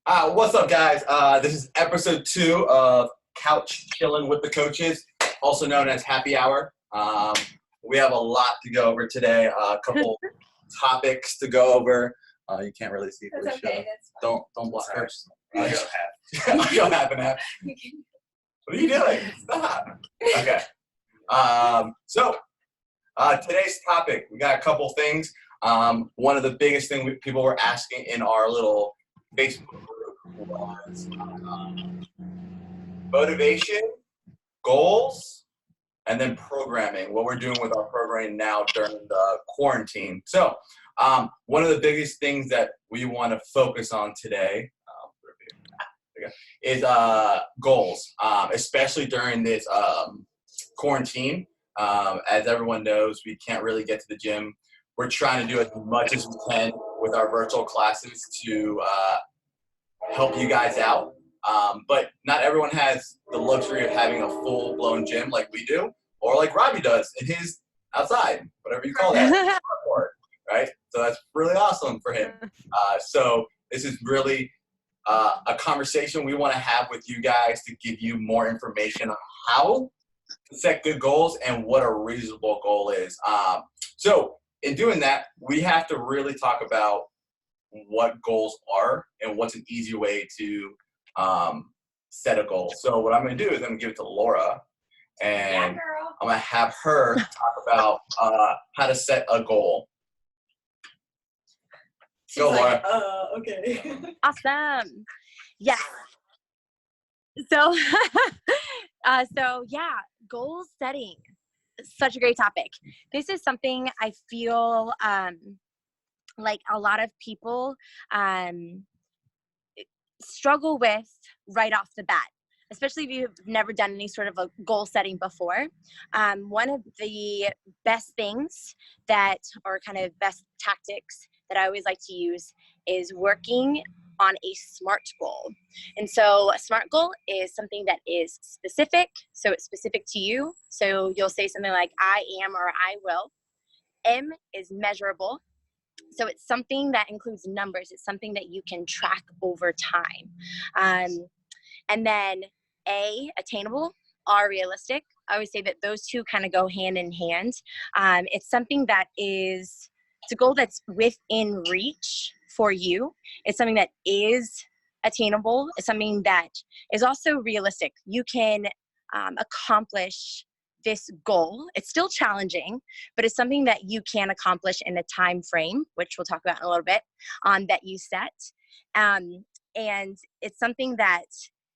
What's up, guys? This is episode 2 of Couch Chillin with the Coaches, also known as Happy Hour. We have a lot to go over today, a couple topics to go over. You can't really see That's Felicia. okay, that's fine. Don't block her. I'll go half. I'll go half and half. What are you doing? Stop. Okay. So today's topic, we got a couple things. One of the biggest things people were asking in our little Facebook group was motivation, goals, and then programming, what we're doing with our programming now during the quarantine. So one of the biggest things that we want to focus on today is goals, especially during this quarantine. As everyone knows, we can't really get to the gym. We're trying to do as much as we can with our virtual classes to help you guys out. But not everyone has the luxury of having a full-blown gym like we do, or like Robbie does in his outside, whatever you call that, right? So that's really awesome for him. So this is really a conversation we want to have with you guys to give you more information on how to set good goals and what a reasonable goal is. So in doing that, we have to really talk about what goals are and what's an easy way to set a goal. So what I'm going to do is I'm going to give it to Laura, and I'm going to have her talk about how to set a goal. She's Go, like, Laura. okay. Awesome. Yeah. So, yeah, goal setting. Such a great topic. This is something I feel like a lot of people struggle with right off the bat, especially if you've never done any sort of a goal setting before. One of the best things or kind of best tactics that I always like to use is working on a SMART goal. And so a SMART goal is something that is specific. So it's specific to you. So you'll say something like I am or I will. M is measurable. So it's something that includes numbers. It's something that you can track over time. And then A, attainable, R, realistic. I always say that those two kind of go hand in hand. It's something that it's a goal that's within reach for you. It's something that is attainable. It's something that is also realistic. You can accomplish this goal. It's still challenging, but it's something that you can accomplish in a time frame, which we'll talk about in a little bit, that you set. And it's something that,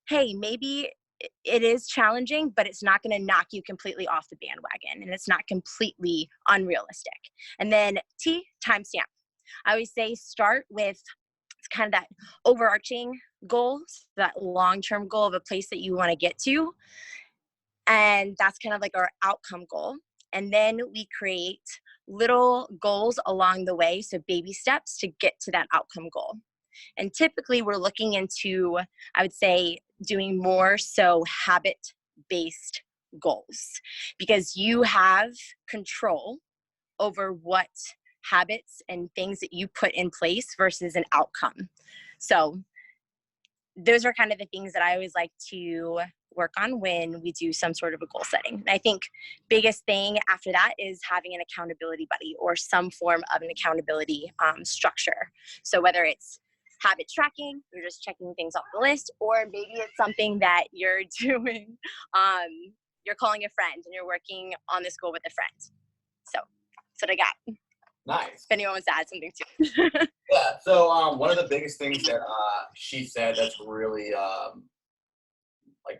hey, maybe it is challenging, but it's not going to knock you completely off the bandwagon, and it's not completely unrealistic. And then T, timestamp. I always say start with kind of that overarching goal, that long-term goal of a place that you want to get to. And that's kind of like our outcome goal. And then we create little goals along the way, so baby steps to get to that outcome goal. And typically we're looking into, I would say, doing more so habit-based goals, because you have control over what habits and things that you put in place versus an outcome. So those are kind of the things that I always like to work on when we do some sort of a goal setting. And I think biggest thing after that is having an accountability buddy or some form of an accountability structure. So whether it's habit tracking, you're just checking things off the list, or maybe it's something that you're doing, you're calling a friend and you're working on this goal with a friend. So that's what I got. Nice. If anyone wants to add something too. Yeah, so one of the biggest things that she said that's really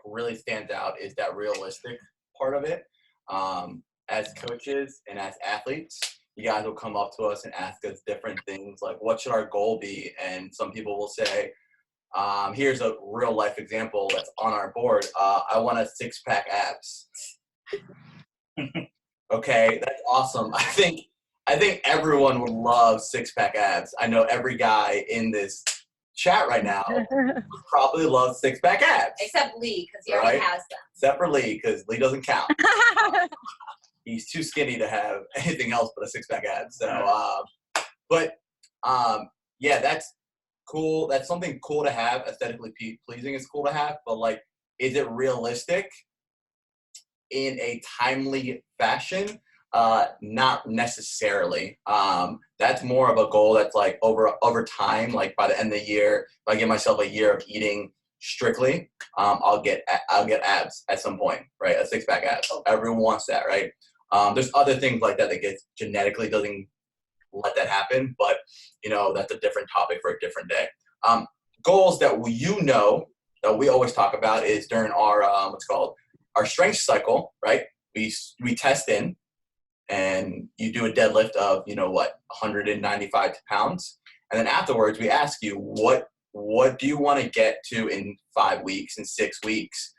really stands out is that realistic part of it. As coaches and as athletes, you guys will come up to us and ask us different things like, what should our goal be? And some people will say, here's a real life example that's on our board. I want a 6-pack abs. Okay, that's awesome. I think everyone would love 6-pack abs. I know every guy in this chat right now would probably love 6-pack abs. Except Lee, because he already has them. Except for Lee, because Lee doesn't count. He's too skinny to have anything else but a 6-pack abs. So, yeah, cool. That's something cool to have. Aesthetically pleasing is cool to have, but like, is it realistic in a timely fashion? Not necessarily. That's more of a goal that's like over time. Like by the end of the year, if I give myself a year of eating strictly, I'll get abs at some point, right? A 6-pack abs. Everyone wants that, right? There's other things like that gets genetically doesn't let that happen, but that's a different topic for a different day. Goals that that we always talk about is during our what's called our strength cycle, right? We test in, and you do a deadlift of 195 pounds, and then afterwards we ask you what do you want to get to in 5 weeks, in 6 weeks?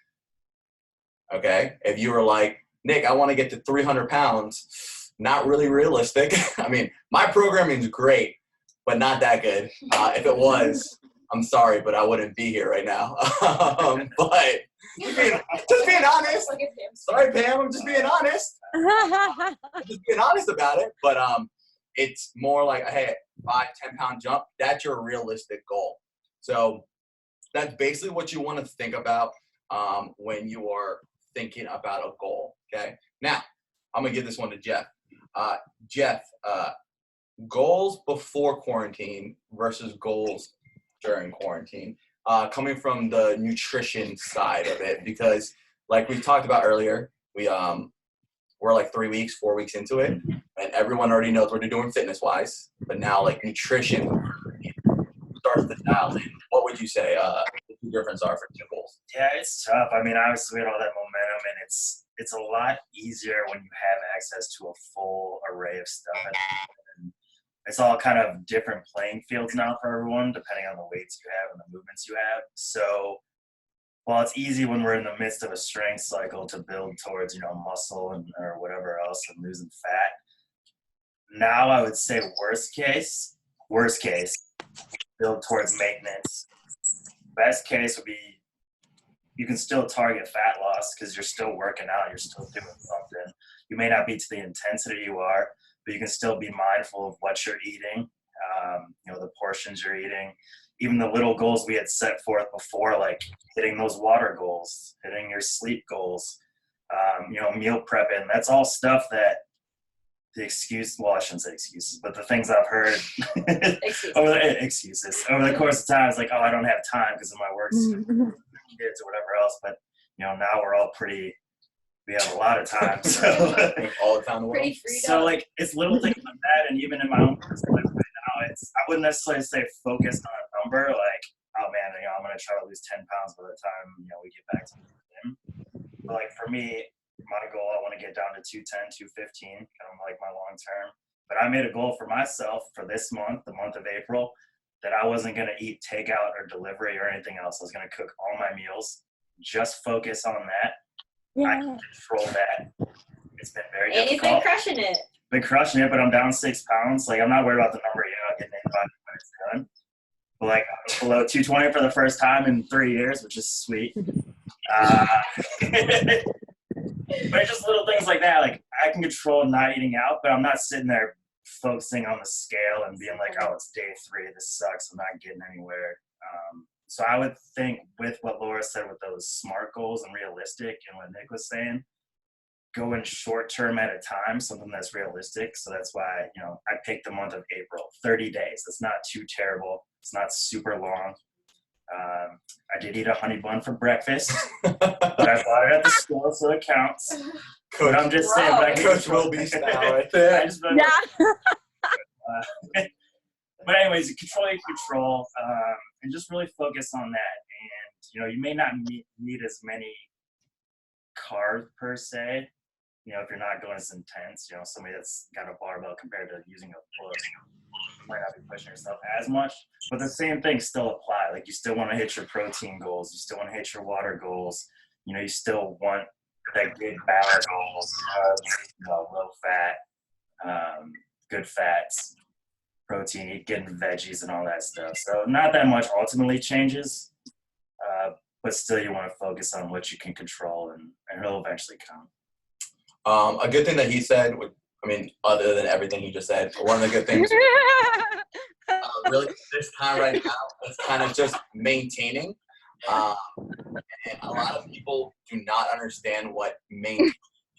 Okay, if you were like, Nick, I want to get to 300 pounds, not really realistic. I mean, my programming is great, but not that good. If it was, I'm sorry, but I wouldn't be here right now. But just being honest. Sorry, Pam, I'm just being honest. Just being honest about it. But it's more like, hey, 5-10 pound jump. That's your realistic goal. So that's basically what you want to think about when you are thinking about a goal. Okay. Now I'm gonna give this one to Jeff. Jeff, goals before quarantine versus goals during quarantine, coming from the nutrition side of it, because like we talked about earlier, we're like 3 weeks, 4 weeks into it, and everyone already knows what they're doing fitness wise, but now like nutrition starts to dial in. What would you say the difference are for two goals? Yeah, it's tough. I mean, obviously we had all that momentum, and it's a lot easier when you have access to a full array of stuff. And it's all kind of different playing fields now for everyone, depending on the weights you have and the movements you have. So while it's easy when we're in the midst of a strength cycle to build towards, muscle or whatever else and losing fat, now I would say worst case, build towards maintenance. Best case would be you can still target fat loss because you're still working out, you're still doing something. You may not be to the intensity you are, but you can still be mindful of what you're eating, the portions you're eating, even the little goals we had set forth before, like hitting those water goals, hitting your sleep goals, meal prepping. That's all stuff that I shouldn't say excuses, but the things I've heard excuses over the course of time is like, oh, I don't have time because of my work, kids or whatever else. But now we're all we have a lot of time, so all the time in the world. Pretty freed so up. like it's little things like that, and even in my own personal life right now, I wouldn't necessarily say focused on a number, like, oh man, I'm gonna try to lose 10 pounds by the time we get back to the gym. But like for me, my goal, I want to get down to 210, 215, kind of like my long term. But I made a goal for myself for this month, the month of April, that I wasn't going to eat takeout or delivery or anything else. I was going to cook all my meals, just focus on that. Yeah. I can control that. It's been very difficult. And you've been crushing it. Been crushing it, but I'm down 6 pounds. Like, I'm not worried about the number, getting in 5 minutes done. But like, I was below 220 for the first time in 3 years, which is sweet. But it's just little things like that. Like, I can control not eating out, but I'm not sitting there focusing on the scale and being like, oh, it's day 3, this sucks, I'm not getting anywhere. So I would think with what Laura said with those SMART goals and realistic, and what Nick was saying, going short term at a time, something that's realistic. So that's why, I picked the month of April, 30 days. It's not too terrible. It's not super long. I did eat a honey bun for breakfast, but I bought it at the store, so it counts. Coach, but I'm just saying, but I Coach will be style right there. But anyways, control your control, and just really focus on that. And you may not need as many carbs per se. If you're not going as intense, somebody that's got a barbell compared to using a push, you might not be pushing yourself as much. But the same things still apply. Like, you still want to hit your protein goals. You still want to hit your water goals. You still want that good balance goals, low fat, good fats, protein, getting veggies and all that stuff. So not that much ultimately changes, but still you want to focus on what you can control, and it'll eventually come. A good thing that he said, other than everything he just said, one of the good things really this time right now, it's kind of just maintaining. Um, and a lot of people do not understand what maintain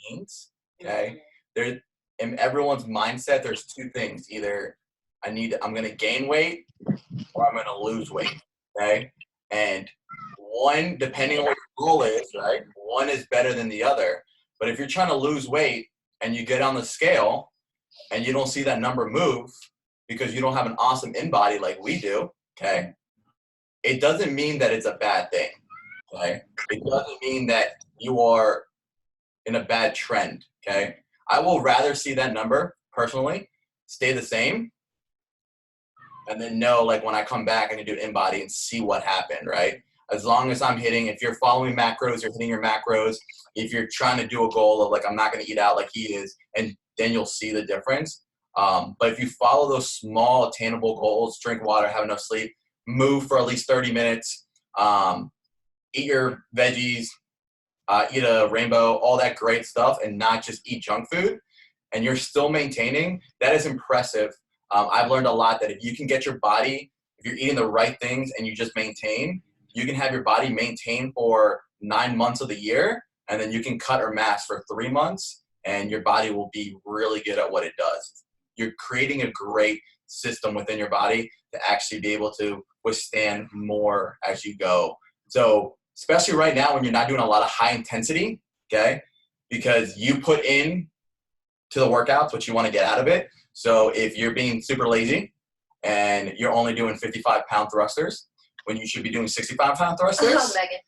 means. Okay, there in everyone's mindset, there's two things: either I'm going to gain weight, or I'm going to lose weight. Okay, and one, depending on what your goal is, right? One is better than the other. But if you're trying to lose weight and you get on the scale and you don't see that number move because you don't have an awesome in body like we do, okay, it doesn't mean that it's a bad thing. Okay, it doesn't mean that you are in a bad trend. Okay, I will rather see that number personally stay the same, and then know, like, when I come back and do in body and see what happened. Right, as long as I'm hitting. If you're following macros, you're hitting your macros. If you're trying to do a goal of, like, I'm not going to eat out like he is, and then you'll see the difference. But if you follow those small attainable goals, drink water, have enough sleep, move for at least 30 minutes, eat your veggies, eat a rainbow, all that great stuff, and not just eat junk food, and you're still maintaining, that is impressive. I've learned a lot that if you can get your body, if you're eating the right things and you just maintain, you can have your body maintain for 9 months of the year, and then you can cut or mass for 3 months, and your body will be really good at what it does. You're creating a great system within your body to actually be able to withstand more as you go. So especially right now when you're not doing a lot of high intensity, okay, because you put in to the workouts what you want to get out of it. So if you're being super lazy and you're only doing 55-pound thrusters when you should be doing 65-pound thrusters, Oh, Megan.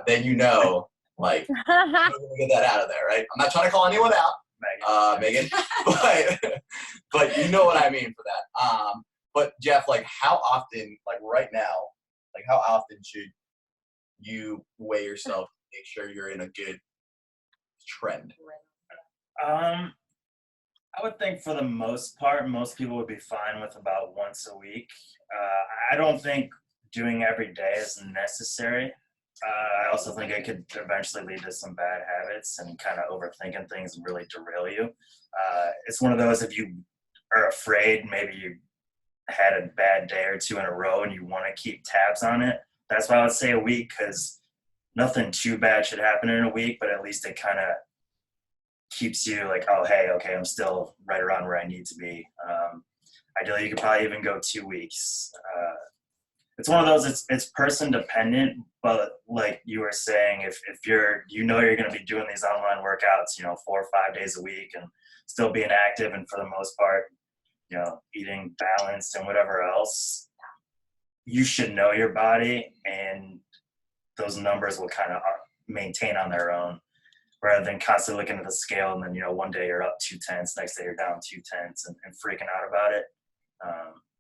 then you know, like, you're going to get that out of there, right? I'm not trying to call anyone out, Megan, but you know what I mean for that. But Jeff, like, how often, like right now, like how often should you weigh yourself to make sure you're in a good trend? I would think for the most part, most people would be fine with about once a week. I don't think doing every day is necessary. I also think it could eventually lead to some bad habits and kind of overthinking things and really derail you. It's one of those, if you are afraid, maybe you had a bad day or two in a row and you want to keep tabs on it, that's why I would say a week, because nothing too bad should happen in a week, but at least it kind of keeps you like, oh, hey, okay, I'm still right around where I need to be. Ideally, you could probably even go 2 weeks. It's one of those, it's person dependent, but like you were saying, if you're going to be doing these online workouts, 4 or 5 days a week and still being active and for the most part, eating balanced and whatever else, you should know your body and those numbers will kind of maintain on their own, rather than constantly looking at the scale and then, one day you're up 0.2, next day you're down 0.2 and freaking out about it.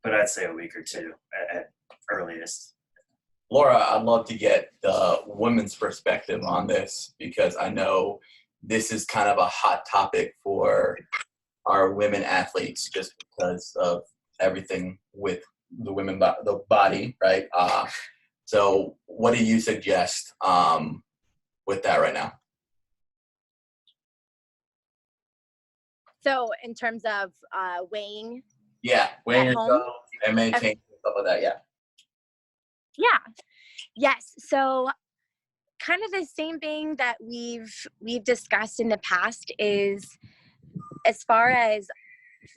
But I'd say a week or two at earliest. Laura, I'd love to get the women's perspective on this, because I know this is kind of a hot topic for our women athletes just because of everything with the the body, right? So what do you suggest with that right now? So in terms of weighing. Yeah, weighing yourself home? and maintaining stuff like that, yeah. Yeah. Yes. So kind of the same thing that we've discussed in the past is, as far as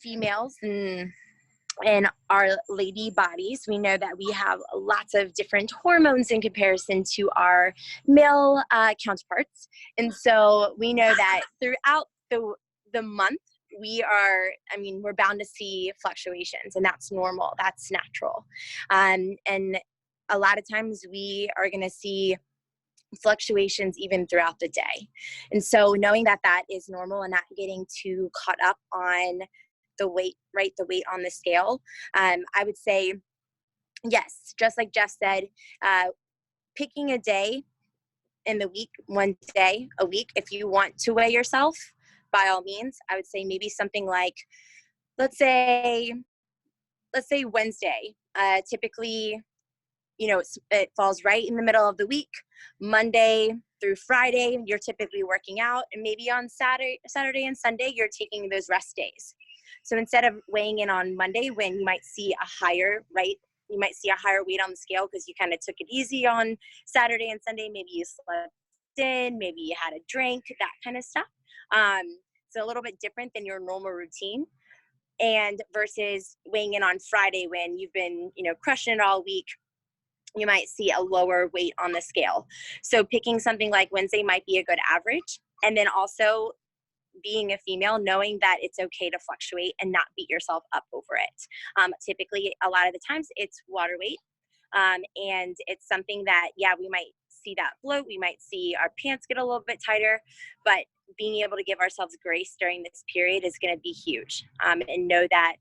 females and our lady bodies, we know that we have lots of different hormones in comparison to our male counterparts. And so we know that throughout the month, we're bound to see fluctuations, and that's normal. That's natural. And a lot of times we are going to see fluctuations even throughout the day. And so knowing that that is normal and not getting too caught up on the weight, right? The weight on the scale. I would say, yes, just like Jeff said, picking a day in the week, one day a week, if you want to weigh yourself, by all means. I would say maybe something like, let's say Wednesday. Typically, it falls right in the middle of the week. Monday through Friday, you're typically working out, and maybe on Saturday and Sunday, you're taking those rest days. So instead of weighing in on Monday when you might see a higher, right? You might see a higher weight on the scale because you kind of took it easy on Saturday and Sunday. Maybe you slept in, maybe you had a drink, that kind of stuff. It's a little bit different than your normal routine. And versus weighing in on Friday when you've been, crushing it all week, you might see a lower weight on the scale. So picking something like Wednesday might be a good average. And then also being a female, knowing that it's okay to fluctuate and not beat yourself up over it. Typically, a lot of the times it's water weight. And it's something that, we might see that bloat. We might see our pants get a little bit tighter, but being able to give ourselves grace during this period is going to be huge. And know that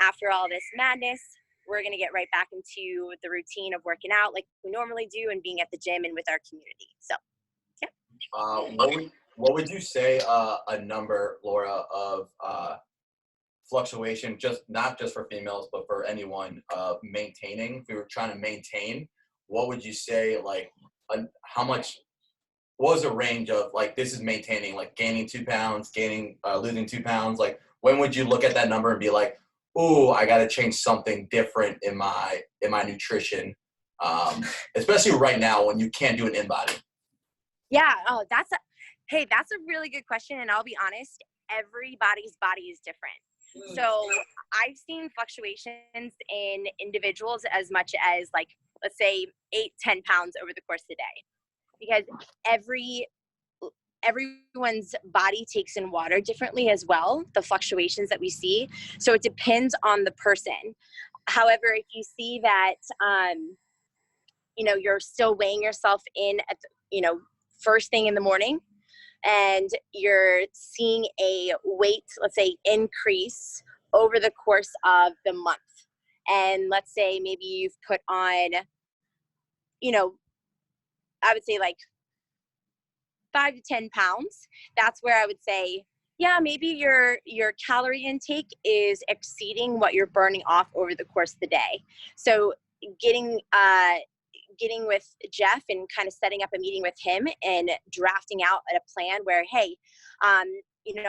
after all this madness, we're going to get right back into the routine of working out like we normally do and being at the gym and with our community. So, yeah. What would you say a number, Laura, of fluctuation, not just for females, but for anyone, maintaining? If we were trying to maintain, what would you say, like, how much, what was the range of, like, this is maintaining, like gaining 2 pounds, losing 2 pounds? Like, when would you look at that number and be like, ooh, I got to change something different in my nutrition, especially right now when you can't do an in-body? Yeah. Oh, that's a really good question. And I'll be honest, everybody's body is different. So I've seen fluctuations in individuals as much as, like, let's say 8-10 pounds over the course of the day, because everyone's body takes in water differently as well, the fluctuations that we see. So it depends on the person. However, if you see that, you're still weighing yourself in at first thing in the morning, and you're seeing a weight, let's say, increase over the course of the month. And let's say maybe you've put on, I would say like 5 to 10 pounds. That's where I would say, yeah, maybe your calorie intake is exceeding what you're burning off over the course of the day. So getting with Jeff and kind of setting up a meeting with him and drafting out a plan where, hey, I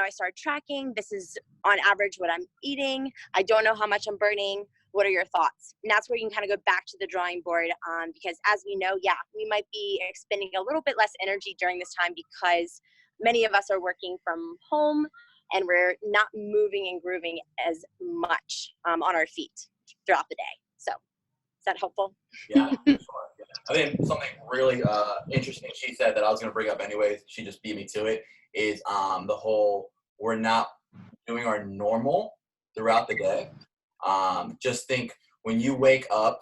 started tracking. This is on average what I'm eating. I don't know how much I'm burning. What are your thoughts? And that's where you can kind of go back to the drawing board, because as we know, we might be expending a little bit less energy during this time because many of us are working from home and we're not moving and grooving as much on our feet throughout the day. So is that helpful? Yeah, for sure. I think something really interesting she said that I was going to bring up anyways, she just beat me to it, is the whole, we're not doing our normal throughout the day. Just think when you wake up,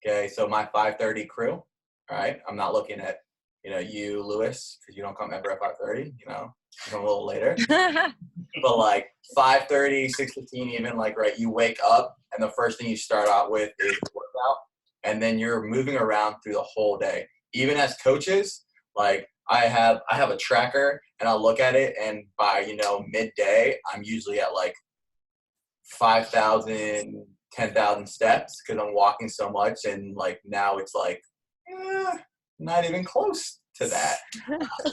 okay, so my 5:30 crew, all right, I'm not looking at, you, Lewis, because you don't come ever at 5:30, you come a little later. But like 5:30, 6:15 even, like, right, you wake up and the first thing you start out with is workout, and then you're moving around through the whole day. Even as coaches, like I have a tracker and I'll look at it, and by, midday, I'm usually at like 5,000, 10,000 steps because I'm walking so much, and like now it's like not even close to that. So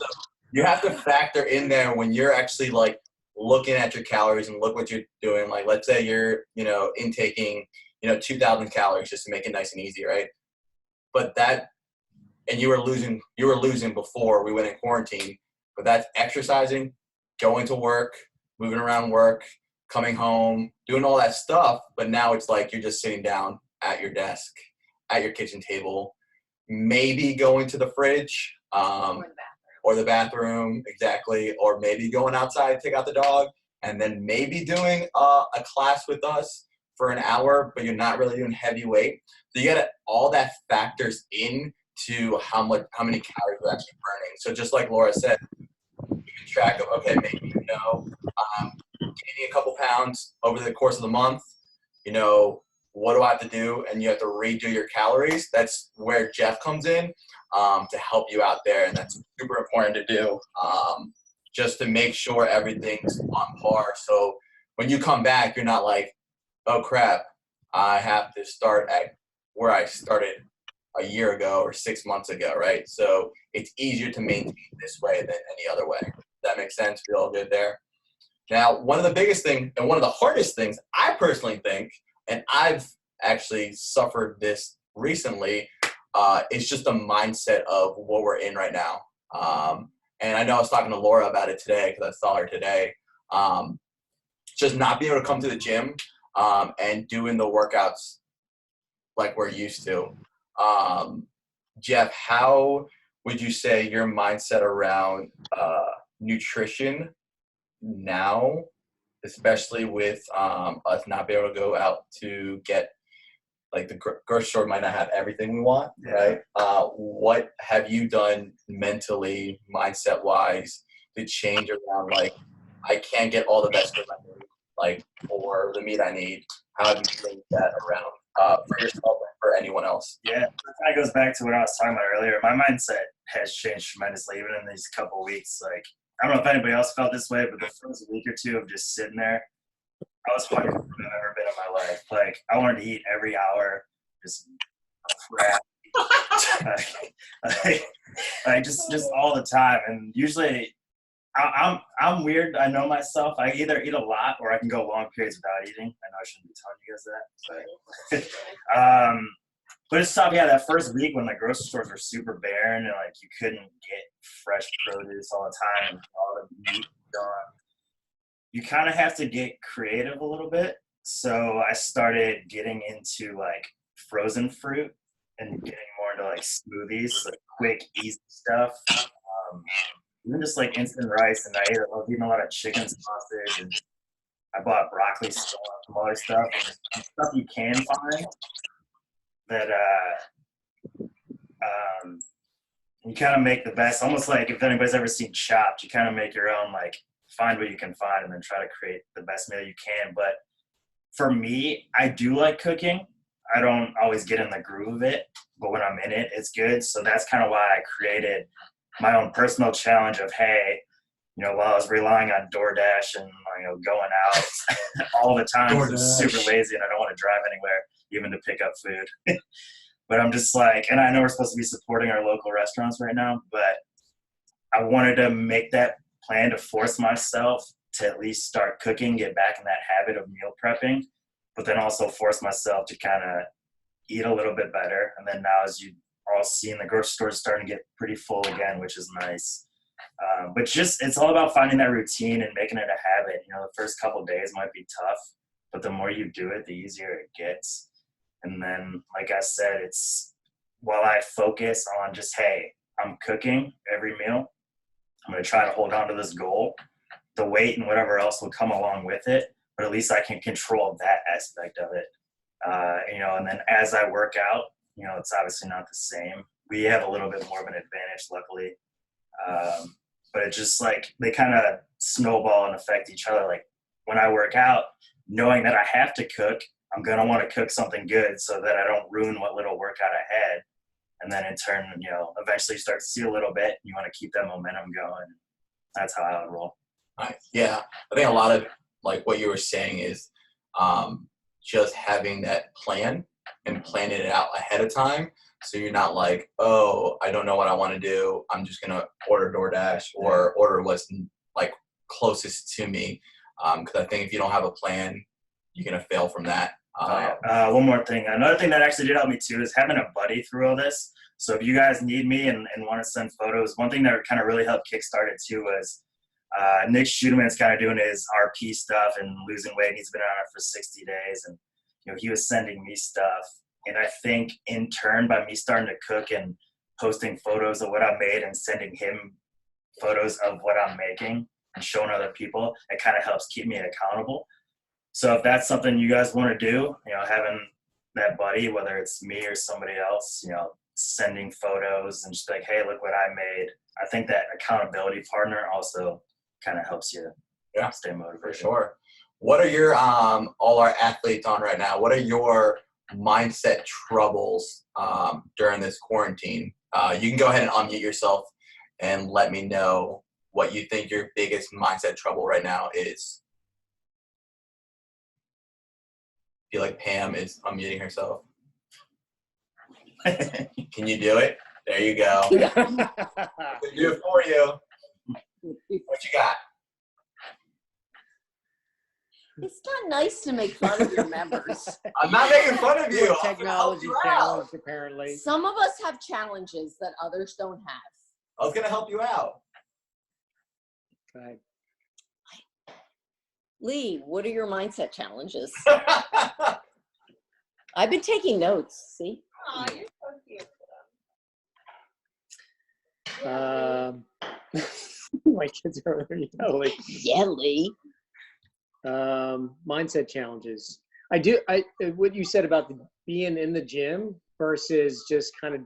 you have to factor in there when you're actually like looking at your calories and look what you're doing. Like, let's say you're, intaking, 2,000 calories just to make it nice and easy, right? But and you were losing before we went in quarantine, but that's exercising, going to work, moving around work, coming home, doing all that stuff. But now it's like you're just sitting down at your desk, at your kitchen table, maybe going to the fridge, or the bathroom, exactly, or maybe going outside, take out the dog, and then maybe doing a class with us for an hour, but you're not really doing heavy weight. So you got all that factors in to how many calories you're actually burning. So just like Laura said, keeping track of, okay, maybe, gaining a couple pounds over the course of the month, what do I have to do? And you have to redo your calories. That's where Jeff comes in to help you out there. And that's super important to do, just to make sure everything's on par. So when you come back, you're not like, oh crap, I have to start at where I started a year ago or 6 months ago, right? So it's easier to maintain this way than any other way. Does that make sense? Feel all good there? Now, one of the biggest things and one of the hardest things I personally think, and I've actually suffered this recently, is just the mindset of what we're in right now. And I know I was talking to Laura about it today because I saw her today. Just not being able to come to the gym and doing the workouts like we're used to. Jeff, how would you say your mindset around nutrition now, especially with us not being able to go out to get, like, the grocery store might not have everything we want, right? What have you done mentally, mindset-wise, to change around, like, I can't get all the vegetables I need, like, or the meat I need? How have you changed that around for yourself and for anyone else? Yeah, that kind of goes back to what I was talking about earlier. My mindset has changed tremendously, even in these couple of weeks. Like, I don't know if anybody else felt this way, but the first week or two of just sitting there, I was hungrier than I've ever been in my life. Like, I wanted to eat every hour, just crap, like just all the time. And usually, I'm weird. I know myself. I either eat a lot or I can go long periods without eating. I know I shouldn't be telling you guys that, but it's tough. Yeah, that first week when the grocery stores were super barren and like you couldn't get fresh produce all the time and all the meat gone, you kind of have to get creative a little bit. So I started getting into like frozen fruit and getting more into like smoothies, like quick, easy stuff. Even just like instant rice, and I was eating a lot of chicken sausage, and I bought broccoli sauce and other stuff, and stuff you can find that you kind of make the best. Almost like if anybody's ever seen Chopped, you kind of make your own, like find what you can find and then try to create the best meal you can. But for me, I do like cooking. I don't always get in the groove of it, but when I'm in it, it's good. So that's kind of why I created my own personal challenge of, hey, while I was relying on DoorDash and going out all the time, I'm super lazy and I don't want to drive anywhere, even to pick up food. But I'm just like, and I know we're supposed to be supporting our local restaurants right now, but I wanted to make that plan to force myself to at least start cooking, get back in that habit of meal prepping, but then also force myself to kind of eat a little bit better. And then now, as you all seeing, the grocery store is starting to get pretty full again, which is nice. But just, it's all about finding that routine and making it a habit. The first couple of days might be tough, but the more you do it, the easier it gets. And then, like I said, it's while I focus on just, hey, I'm cooking every meal, I'm going to try to hold on to this goal. The weight and whatever else will come along with it, but at least I can control that aspect of it. And then as I work out, it's obviously not the same. We have a little bit more of an advantage, luckily. But it's just like they kind of snowball and affect each other. Like when I work out, knowing that I have to cook, I'm going to want to cook something good so that I don't ruin what little workout I had. And then in turn, eventually you start to see a little bit. You want to keep that momentum going. That's how I would roll. Nice. Yeah. I think a lot of like what you were saying is just having that plan and planning it out ahead of time. So you're not like, oh, I don't know what I want to do. I'm just going to order DoorDash or order what's like closest to me. Because I think if you don't have a plan, you're going to fail from that. One more thing. Another thing that actually did help me too is having a buddy through all this. So if you guys need me and want to send photos, one thing that kind of really helped kickstart it too was Nick Schudeman's kind of doing his RP stuff and losing weight. He's been on it for 60 days. And, he was sending me stuff. And I think in turn, by me starting to cook and posting photos of what I made and sending him photos of what I'm making and showing other people, it kind of helps keep me accountable. So if that's something you guys want to do, having that buddy, whether it's me or somebody else, sending photos and just like, hey, look what I made. I think that accountability partner also kind of helps you stay motivated. For sure. What are your, all our athletes on right now, what are your mindset troubles during this quarantine? You can go ahead and unmute yourself and let me know what you think your biggest mindset trouble right now is. I feel like Pam is unmuting herself. Can you do it? There you go. We'll do it for you. What you got? It's not nice to make fun of your members. I'm not making fun of you. Technology challenge, apparently. Some of us have challenges that others don't have. I was going to help you out. Right. Lee, what are your mindset challenges? I've been taking notes, see? Aw, you're so cute. My kids are already yelling. Yeah, Lee. Mindset challenges. What you said about being in the gym versus just kind of,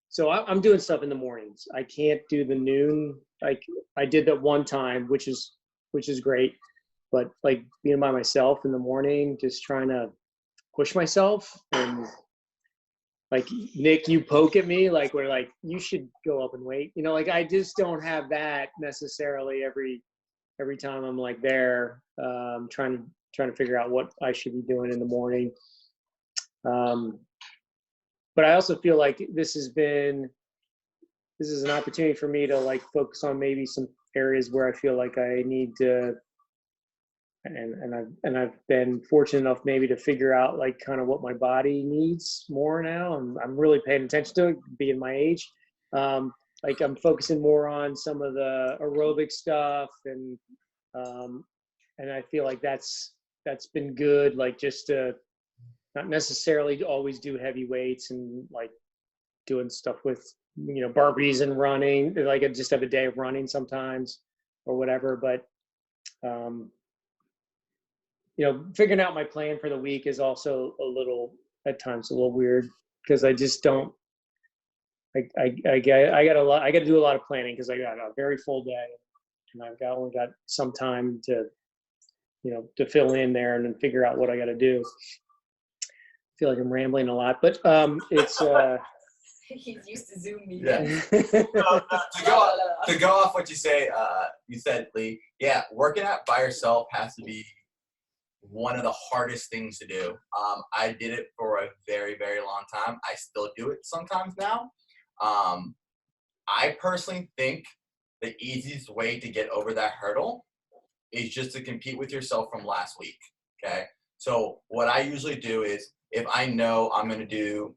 so I'm doing stuff in the mornings. I can't do the noon. Like I did that one time, which is great, but like being by myself in the morning, just trying to push myself, and like Nick, you poke at me like we're like, you should go up and wait. Like I just don't have that necessarily every time I'm like there, trying to figure out what I should be doing in the morning. But I also feel like this is an opportunity for me to like focus on maybe some areas where I feel like I need to, and I've been fortunate enough maybe to figure out like kind of what my body needs more now. I'm really paying attention to it, being my age. Like I'm focusing more on some of the aerobic stuff, and I feel like that's been good. Like just to not necessarily always do heavy weights and like doing stuff with burpees and running. Like I just have a day of running sometimes or whatever. But figuring out my plan for the week is also at times a little weird, because I just don't. I got to do a lot of planning because I got a very full day, and I've only got some time to fill in there and then figure out what I got to do. I feel like I'm rambling a lot, but it's. He's used to Zoom Yeah. meetings. To go off what you say, you said, Lee, yeah, working out by yourself has to be one of the hardest things to do. I did it for a very, very long time. I still do it sometimes now. I personally think the easiest way to get over that hurdle is just to compete with yourself from last week, okay? So what I usually do is, if I know I'm going to do,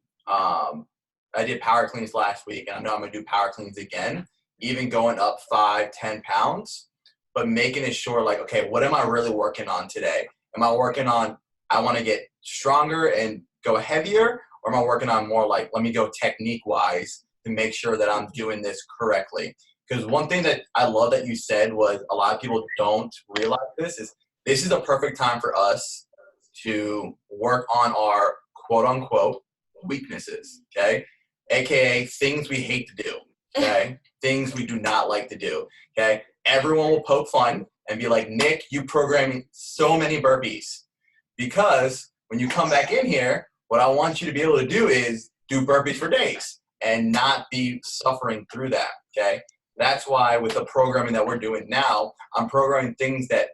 I did power cleans last week, and I know I'm going to do power cleans again, even going up 5-10 pounds, but making it sure, like, okay, what am I really working on today? Am I working on, I want to get stronger and go heavier, or am I working on more like, let me go technique-wise to make sure that I'm doing this correctly? Because one thing that I love that you said was, a lot of people don't realize this is a perfect time for us to work on our quote-unquote weaknesses, okay? AKA things we hate to do, okay? Things we do not like to do, okay? Everyone will poke fun and be like, Nick, you programming so many burpees. Because when you come back in here, what I want you to be able to do is do burpees for days and not be suffering through that, okay? That's why with the programming that we're doing now, I'm programming things that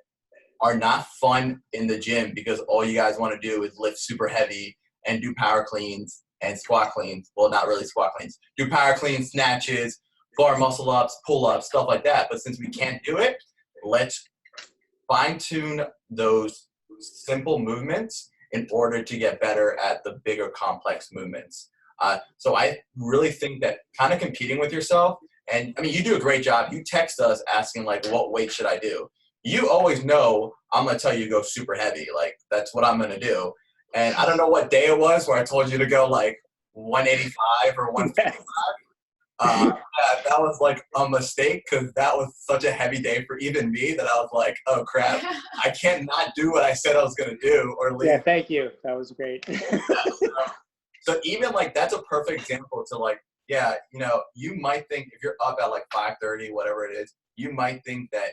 are not fun in the gym, because all you guys want to do is lift super heavy and do power cleans and squat cleans. Well, not really squat cleans. Do power cleans, snatches, bar muscle ups, pull ups, stuff like that. But since we can't do it, let's fine tune those simple movements in order to get better at the bigger complex movements. So I really think that kind of competing with yourself, and I mean, you do a great job. You text us asking like, what weight should I do? You always know I'm going to tell you to go super heavy. Like, that's what I'm going to do. And I don't know what day it was where I told you to go like 185 or 155. That was like a mistake, because that was such a heavy day for even me that I was like, oh crap, I can't not do what I said I was going to do or leave. Yeah, thank you. That was great. So even like, that's a perfect example to like, yeah, you might think if you're up at like 5:30, whatever it is, you might think that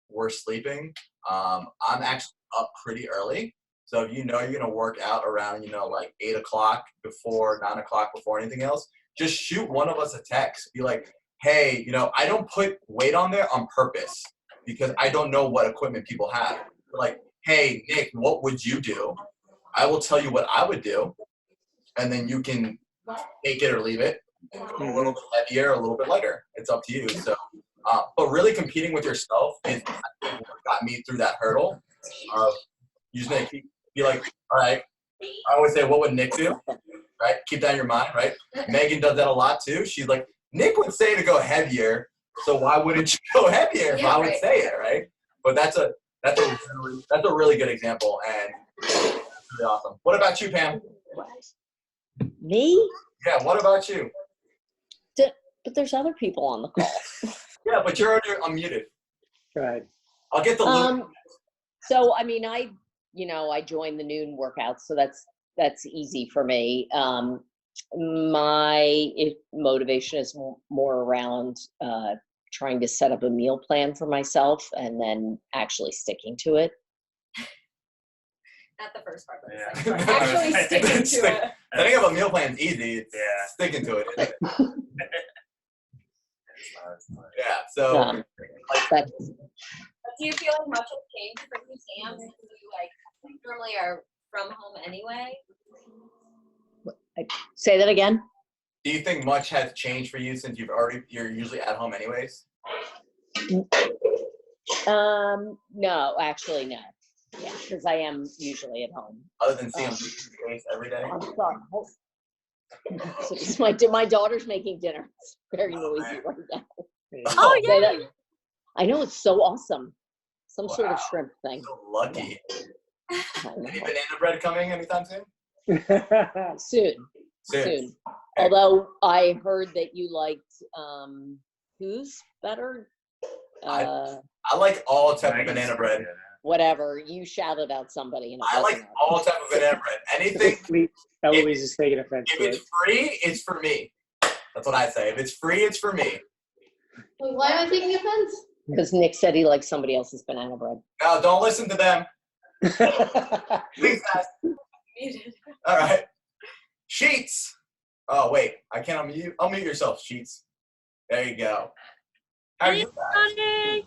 we're sleeping. I'm actually up pretty early. So if you're going to work out around, like 8 o'clock before 9 o'clock before anything else, just shoot one of us a text. Be like, hey, I don't put weight on there on purpose because I don't know what equipment people have. Like, hey, Nick, what would you do? I will tell you what I would do. And then you can take it or leave it. A little bit heavier, a little bit lighter. It's up to you. So, but really competing with yourself is what got me through that hurdle. You just need to be like, all right. I always say, what would Nick do? Right? Keep that in your mind, right? Megan does that a lot too. She's like, Nick would say to go heavier, so why wouldn't you go heavier if I would say it, right? But that's a really good example, and it's really awesome. What about you, Pam? Me? Yeah, what about you? But there's other people on the call. Yeah, but you're unmuted. Right. I'll get the loop. So I mean, I joined the noon workouts, so that's easy for me. My motivation is more around trying to set up a meal plan for myself and then actually sticking to it. Not the first part, but Yeah. the second part. Actually sticking to it. Setting up a meal plan is easy. It's sticking to it. Isn't it? Yeah. So. That's, Do you feel like much has changed for you, Sam? Since you normally are from home anyway? say that again. Do you think much has changed for you since you're usually at home anyways? No, actually no. Yeah, because I am usually at home. Other than seeing face every day? I'm sorry. My daughter's making dinner. It's very noisy right now. Oh, Say yeah. that. I know, it's so awesome. Some sort of Wow. shrimp thing. So lucky. I Any know. banana bread coming anytime soon? Soon. Soon. Although I heard that you liked who's better? I like all type of banana bread. Whatever. You shouted out somebody. And it I like wasn't us. all type of banana bread. Anything. Eloise is taking offense If to it. it's free, it's for me. That's what I say. If it's free, it's for me. Wait, why am I taking offense? Because Nick said he likes somebody else's banana bread. Now, don't listen to them. Please, guys. Muted. All right. Sheets. Oh, wait. I can't unmute. Unmute yourself, Sheets. There you go. How are you guys? Sunday.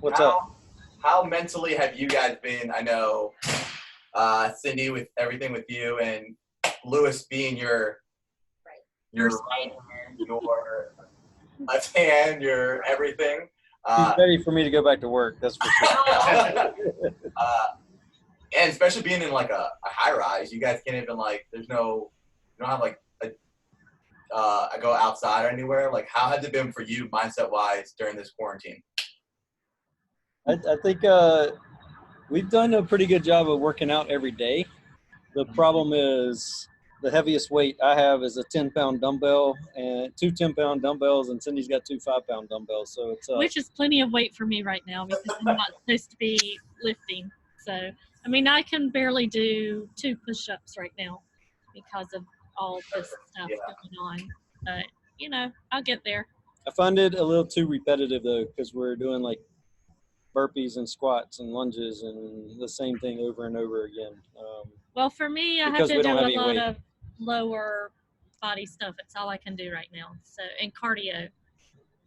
What's up? How mentally have you guys been? I know, Cindy, with everything with you, and Lewis being your left hand, your everything. He's ready for me to go back to work. That's for sure. And especially being in like a high rise, you guys can't even you don't have like I go outside or anywhere. Like, how has it been for you mindset wise during this quarantine? I think we've done a pretty good job of working out every day. The problem is the heaviest weight I have is a 10-pound dumbbell and 2 10-pound dumbbells, and Cindy's got 2 5-pound dumbbells. So it's which is plenty of weight for me right now because I'm not supposed to be lifting. So, I mean, I can barely do 2 push-ups right now because of all this stuff going on. But, I'll get there. I find it a little too repetitive though, because we're doing like burpees and squats and lunges and the same thing over and over again. Well, for me, I have Because to we do don't a have any lot weight. of lower body stuff. It's all I can do right now. So, and cardio.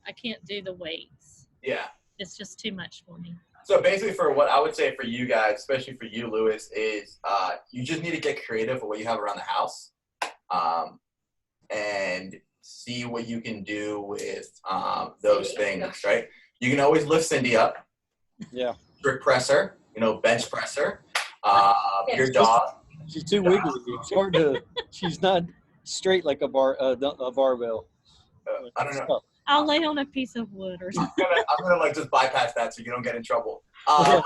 I can't do the weights. Yeah. It's just too much for me. So basically, for what I would say for you guys, especially for you, Lewis, is you just need to get creative with what you have around the house, and see what you can do with those things. Right? You can always lift Cindy up. Yeah. Strict presser. Bench presser. Your dog. She's too wiggly. It's hard to. She's not straight like a barbell. I don't know. I'll lay on a piece of wood or something. I'm gonna just bypass that so you don't get in trouble. But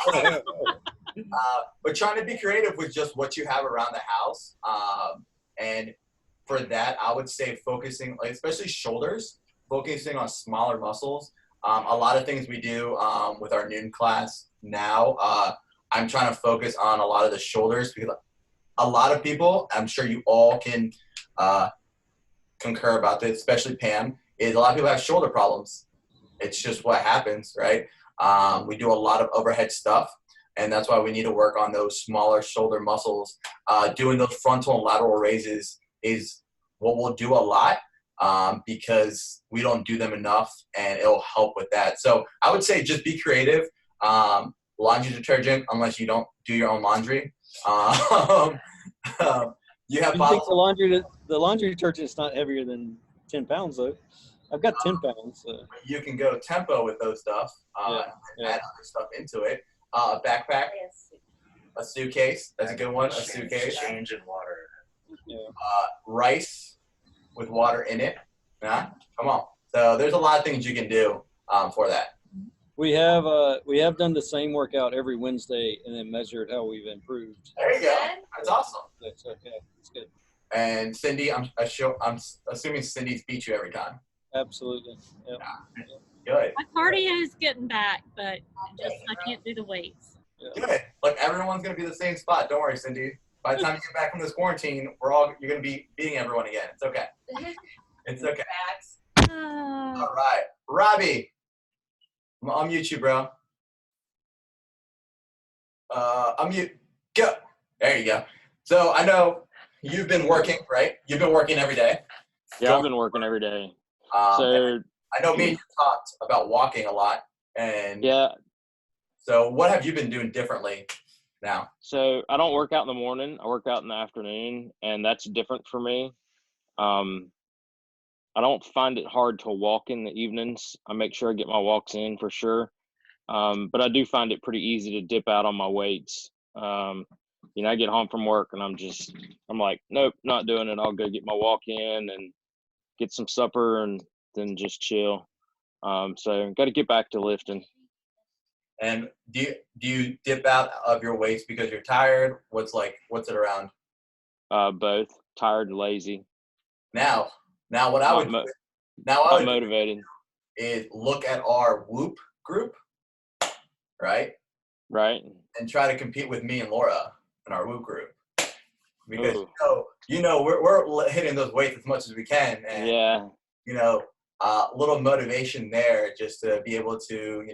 trying to be creative with just what you have around the house. And for that, I would say focusing, especially shoulders, focusing on smaller muscles. A lot of things we do with our noon class now, I'm trying to focus on a lot of the shoulders because a lot of people, I'm sure you all can concur about this, especially Pam, is a lot of people have shoulder problems. It's just what happens, right? We do a lot of overhead stuff, and that's why we need to work on those smaller shoulder muscles. Doing those frontal and lateral raises is what we'll do a lot because we don't do them enough, and it'll help with that. So I would say just be creative. Laundry detergent, unless you don't do your own laundry. You have You think the laundry detergent is not heavier than 10 pounds though? I've got 10 pounds. So. You can go tempo with those stuff and add other stuff into it. a backpack, Yes. a suitcase. That's a good one. A suitcase. Change in water. Rice with water in it. Nah, come on. So there's a lot of things you can do for that. We have done the same workout every Wednesday and then measured how we've improved. There you go. That's awesome. That's okay. It's good. And Cindy, I'm assuming Cindy's beat you every time. Absolutely. Yep. Good. My cardio is getting back, but I can't do the weights. Good. Look, everyone's gonna be in the same spot. Don't worry, Cindy. By the time you get back from this quarantine, you're gonna be beating everyone again. It's okay. It's okay. All right, Robbie. I'm gonna unmute you, bro. Unmute. Go. There you go. So I know you've been working, right? You've been working every day. Yeah, I've been working every day. So I know me and you talked about walking a lot, and yeah. So what have you been doing differently now? So I don't work out in the morning. I work out in the afternoon, and that's different for me. I don't find it hard to walk in the evenings. I make sure I get my walks in for sure. But I do find it pretty easy to dip out on my weights. I get home from work and I'm like, nope, not doing it. I'll go get my walk in and get some supper and then just chill. So got to get back to lifting. And do you dip out of your weights because you're tired? What's it around? Both tired and lazy. Now what I would motivated is look at our Whoop group, right? Right. And try to compete with me and Laura in our Whoop group, because we're hitting those weights as much as we can, and little motivation there just to be able to,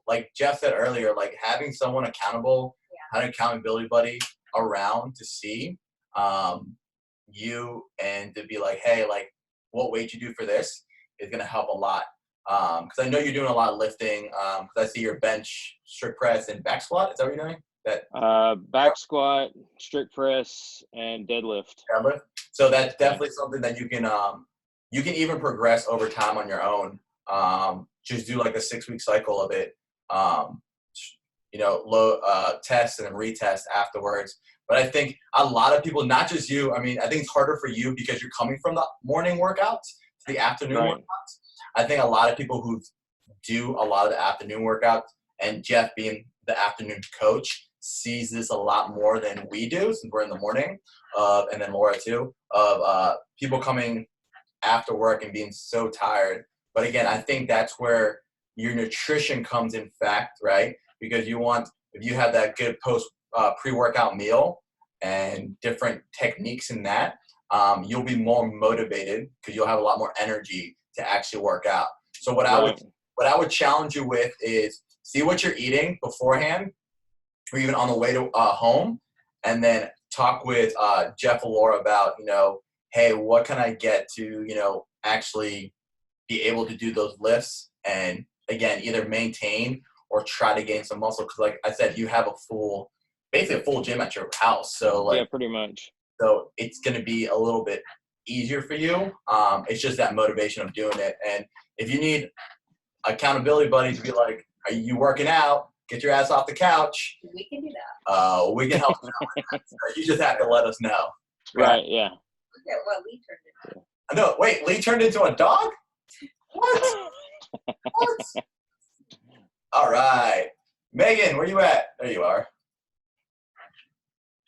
like Jeff said earlier, like having someone accountable, an accountability buddy around to see you and to be like, hey, like, what weight you do for this is going to help a lot. Because I know you're doing a lot of lifting. Because I see your bench, strict press, and back squat. Is that what you're doing? Back squat, strict press, and deadlift. So that's definitely something that you can even progress over time on your own. Just do like a 6-week cycle of it. Low test and then retest afterwards. But I think a lot of people, not just you, I mean, I think it's harder for you because you're coming from the morning workouts to the afternoon workouts. I think a lot of people who do a lot of the afternoon workouts, and Jeff being the afternoon coach, sees this a lot more than we do since we're in the morning, and then Laura too, of people coming after work and being so tired. But again, I think that's where your nutrition comes in fact, right? Because if you have that good pre-workout meal and different techniques in that, you'll be more motivated because you'll have a lot more energy to actually work out. So what I would challenge you with is see what you're eating beforehand or even on the way to home, and then talk with Jeff or Laura about, hey, what can I get to, actually be able to do those lifts and, again, either maintain or try to gain some muscle. Because like I said, you have basically a full gym at your house. So yeah, pretty much. So it's going to be a little bit easier for you. It's just that motivation of doing it. And if you need accountability buddies to be like, are you working out? Get your ass off the couch. We can do that. We can help you out with that. So you just have to let us know. Right, yeah. Look at what Lee turned into. No, wait, Lee turned into a dog? What? What? All right. Megan, where you at? There you are.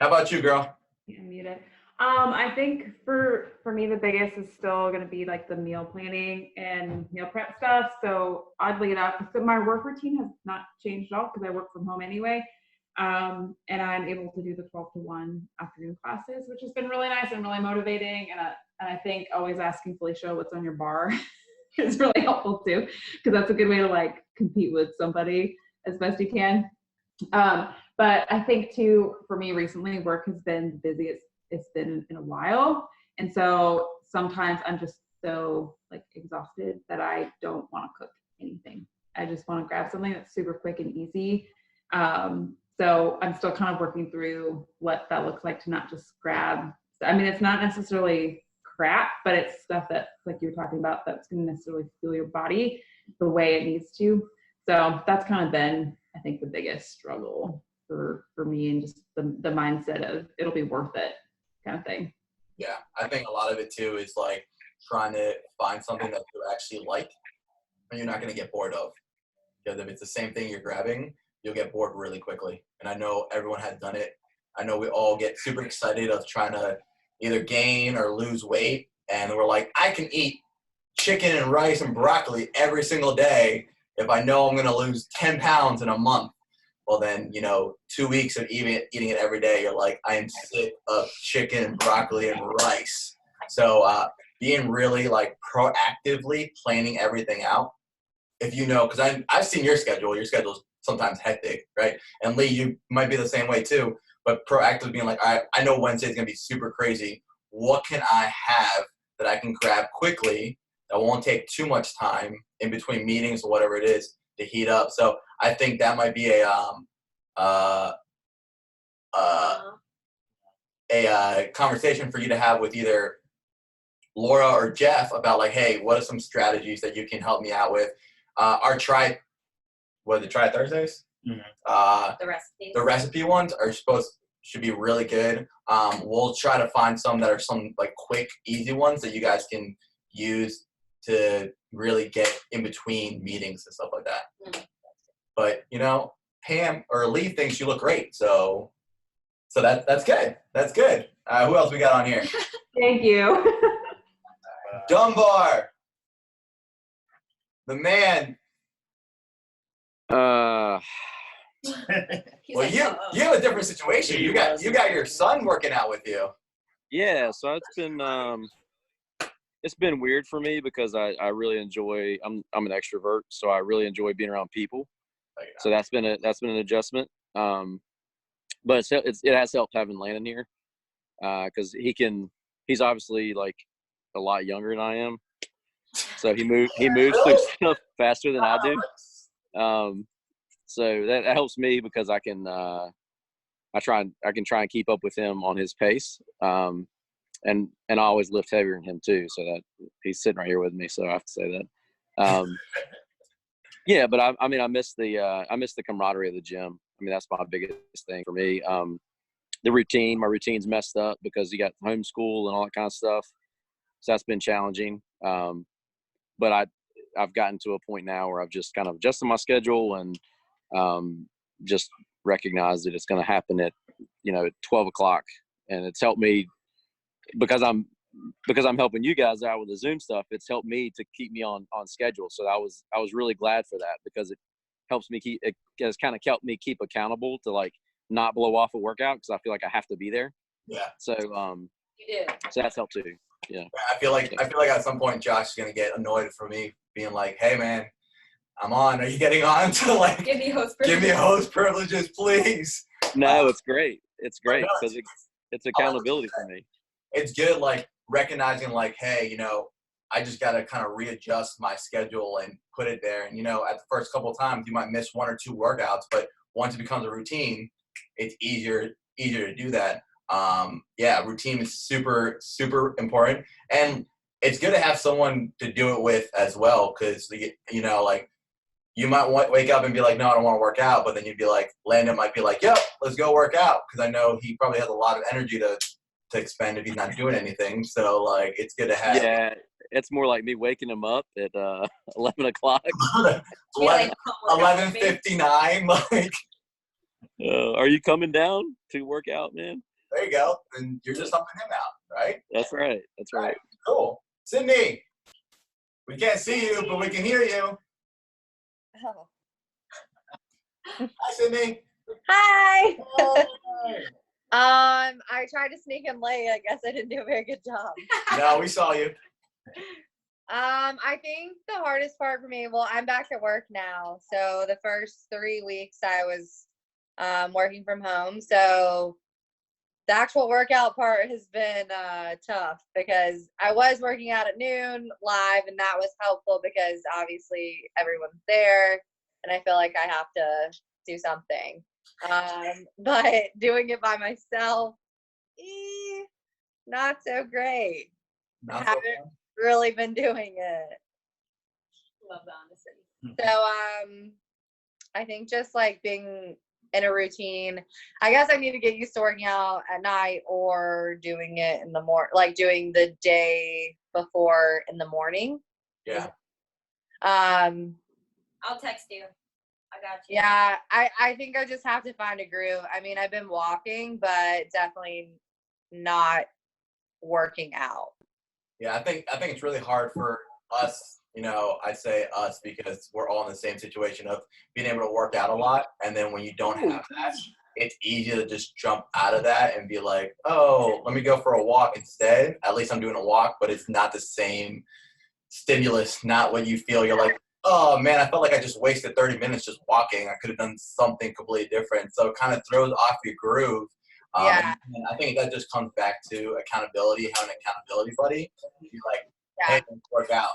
How about you, girl? Yeah, muted. I think for me, the biggest is still going to be like the meal planning and meal prep stuff. So oddly enough, so my work routine has not changed at all because I work from home anyway. And I'm able to do the 12 to 1 afternoon classes, which has been really nice and really motivating. And I think always asking Felicia what's on your bar is really helpful too, because that's a good way to like compete with somebody as best you can. But I think too, for me recently, work has been the busiest it's been in a while. And so sometimes I'm just so like exhausted that I don't want to cook anything. I just want to grab something that's super quick and easy. So I'm still kind of working through what that looks like to not just grab. I mean, it's not necessarily crap, but it's stuff that, like you were talking about, that's going to necessarily fuel your body the way it needs to. So that's kind of been I think the biggest struggle for me, and just the mindset of it'll be worth it kind of thing. Yeah, I think a lot of it too is like trying to find something that you actually like and you're not going to get bored of. Because if it's the same thing you're grabbing, you'll get bored really quickly. And I know everyone has done it. I know we all get super excited of trying to either gain or lose weight. And we're like, I can eat chicken and rice and broccoli every single day if I know I'm going to lose 10 pounds in a month. Well, then, 2 weeks of eating it every day, you're like, I am sick of chicken and broccoli and rice. So being really like proactively planning everything out. If because I've seen your schedule's sometimes hectic, right? And Lee, you might be the same way too, but proactively being like, I know Wednesday's going to be super crazy. What can I have that I can grab quickly that won't take too much time in between meetings or whatever it is to heat up? So I think that might be a conversation for you to have with either Laura or Jeff about like, hey, what are some strategies that you can help me out with? Our try Thursdays? The recipes. The recipe ones should be really good. We'll try to find some that are some like quick, easy ones that you guys can use to really get in between meetings and stuff like that. Mm-hmm. But Pam or Lee thinks you look great, so that's good. That's good. Who else we got on here? Thank you. Dunbar, the man. Uh, Well, you have a different situation. You got your son working out with you. yeah. So it's been weird for me because I really enjoy. I'm an extrovert, so I really enjoy being around people. So that's been an adjustment. But it has helped having Landon here, because he's obviously like a lot younger than I am, so he moves through stuff faster than I do. So that helps me because I can try and keep up with him on his pace. And I always lift heavier than him too, so that he's sitting right here with me. So I have to say that. Yeah, but I miss the camaraderie of the gym. I mean, that's my biggest thing for me. My routine's messed up because you got homeschool and all that kind of stuff. So that's been challenging. But I've gotten to a point now where I've just kind of adjusted my schedule and just recognized that it's going to happen at 12 o'clock, and it's helped me because I'm helping you guys out with the Zoom stuff. It's helped me to keep me on schedule. So I was really glad for that because it helps me it has kind of helped me keep accountable to like not blow off a workout because I feel like I have to be there. Yeah. So You do. so that's helped too. Yeah. I feel like at some point Josh is gonna get annoyed for me being like, hey man, I'm on. Are you getting on to like Give me host privileges, please? No, it's great. It's great because it's accountability for me. It's good, like recognizing like, hey, I just got to kind of readjust my schedule and put it there. And, at the first couple of times you might miss 1 or 2 workouts, but once it becomes a routine, it's easier to do that. Routine is super, super important. And it's good to have someone to do it with as well. Cause like you might wake up and be like, no, I don't want to work out. But then you'd be like, Landon might be like, yep, let's go work out. Cause I know he probably has a lot of energy to expend if he's not doing anything. So like, it's good to have. Yeah. It's more like me waking him up at 11 o'clock. 11:59. Like, are you coming down to work out, man? There you go. And you're just helping him out, right? That's right. That's right. Cool. Sydney, we can't see you, but we can hear you. Oh. Hi, Sydney. Hi. Hi. I tried to sneak in late. I guess I didn't do a very good job. No, we saw you. I think the hardest part for me, well, I'm back at work now. So the first 3 weeks I was working from home. So the actual workout part has been tough because I was working out at noon live, and that was helpful because obviously everyone's there and I feel like I have to do something. But doing it by myself, not so great. I haven't really been doing it. Love the honesty. So I think just like being in a routine. I guess I need to get used to working out at night or doing it in the morning, like doing the day before in the morning. Yeah. I'll text you. I got you. Yeah, I think I just have to find a groove. I mean, I've been walking, but definitely not working out. Yeah, I think it's really hard for us, I'd say us because we're all in the same situation of being able to work out a lot. And then when you don't have that, it's easy to just jump out of that and be like, oh, let me go for a walk instead. At least I'm doing a walk, but it's not the same stimulus, not what you feel. You're like, oh man, I felt like I just wasted 30 minutes just walking. I could have done something completely different. So it kind of throws off your groove. Yeah. And I think that just comes back to accountability, having an accountability buddy. Be like, hey, let's work out.